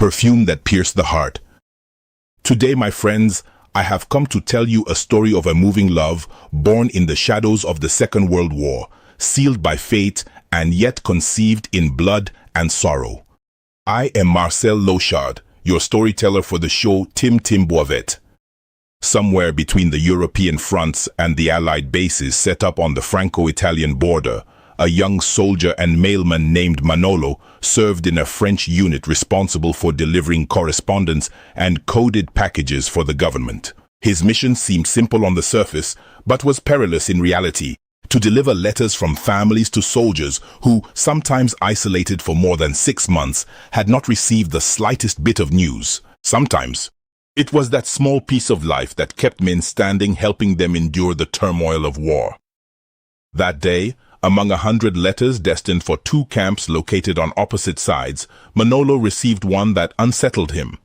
perfume that pierced the heart. Today, my friends, I have come to tell you a story of a moving love born in the shadows of the Second World War, sealed by fate and yet conceived in blood and sorrow. I am Marcel Lochard, your storyteller for the show Tim Bwa Vèt. Somewhere between the European fronts and the Allied bases set up on the Franco-Italian border, a young soldier and mailman named Manolo served in a French unit responsible for delivering correspondence and coded packages for the government. His mission seemed simple on the surface, but was perilous in reality: to deliver letters from families to soldiers who, sometimes isolated for more than 6 months, had not received the slightest bit of news. Sometimes it was that small piece of life that kept men standing, helping them endure the turmoil of war. That day, among 100 letters destined for 2 camps located on opposite sides, Manolo received one that unsettled him.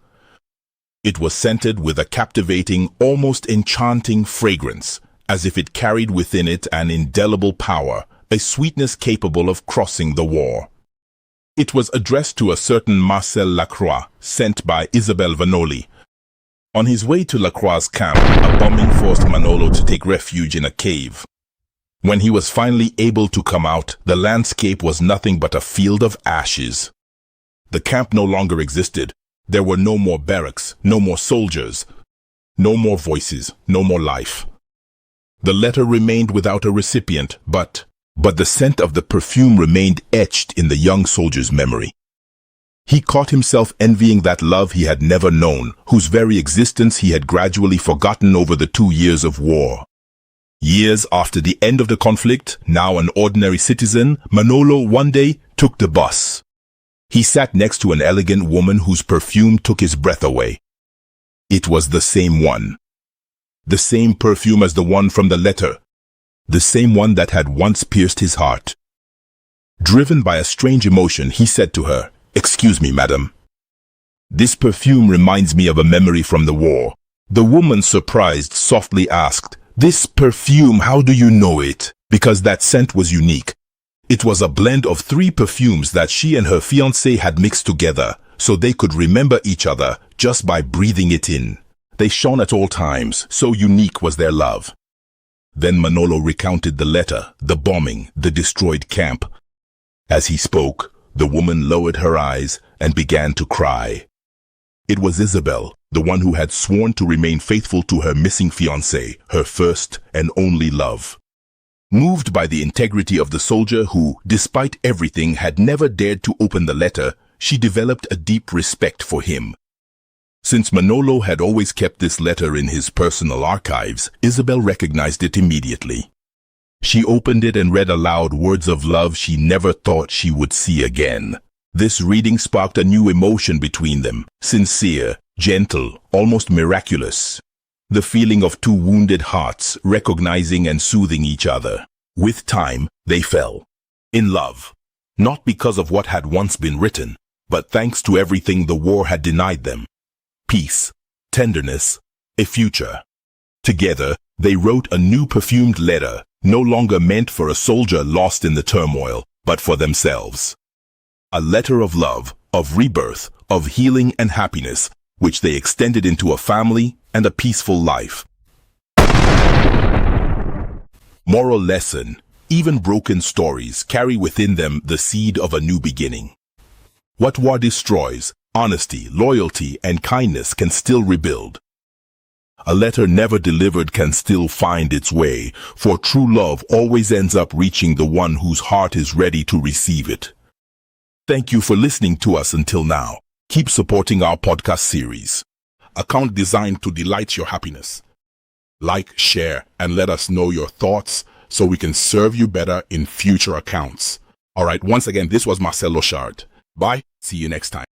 It was scented with a captivating, almost enchanting fragrance, as if it carried within it an indelible power, a sweetness capable of crossing the war. It was addressed to a certain Marcel Lochard, sent by Isabelle Vanoli. On his way to Lacroix's camp, a bombing forced Manolo to take refuge in a cave. When he was finally able to come out, the landscape was nothing but a field of ashes. The camp no longer existed. There were no more barracks, no more soldiers, no more voices, no more life. The letter remained without a recipient, but the scent of the perfume remained etched in the young soldier's memory. He caught himself envying that love he had never known, whose very existence he had gradually forgotten over the 2 years of war. Years after the end of the conflict, now an ordinary citizen, Manolo one day took the bus. He sat next to an elegant woman whose perfume took his breath away. It was the same one. The same perfume as the one from the letter. The same one that had once pierced his heart. Driven by a strange emotion, he said to her, "Excuse me, madam. This perfume reminds me of a memory from the war." The woman, surprised, softly asked, "This perfume, how do you know it?" Because that scent was unique. It was a blend of 3 perfumes that she and her fiancé had mixed together, so they could remember each other just by breathing it in. They shone at all times, so unique was their love. Then Manolo recounted the letter, the bombing, the destroyed camp. As he spoke, the woman lowered her eyes and began to cry. It was Isabelle, the one who had sworn to remain faithful to her missing fiancé, her first and only love. Moved by the integrity of the soldier who, despite everything, had never dared to open the letter, she developed a deep respect for him. Since Manolo had always kept this letter in his personal archives, Isabelle recognized it immediately. She opened it and read aloud words of love she never thought she would see again. This reading sparked a new emotion between them, sincere, gentle, almost miraculous. The feeling of 2 wounded hearts recognizing and soothing each other. With time, they fell in love, not because of what had once been written, but thanks to everything the war had denied them. Peace, tenderness, a future. Together, they wrote a new perfumed letter, no longer meant for a soldier lost in the turmoil, but for themselves. A letter of love, of rebirth, of healing and happiness, which they extended into a family and a peaceful life. Moral lesson: even broken stories carry within them the seed of a new beginning. What war destroys, honesty, loyalty, and kindness can still rebuild. A letter never delivered can still find its way, for true love always ends up reaching the one whose heart is ready to receive it. Thank you for listening to us until now. Keep supporting our podcast series, account designed to delight your happiness. Like, share, and let us know your thoughts so we can serve you better in future accounts. All right, once again, this was Marcel Lochard. Bye. See you next time.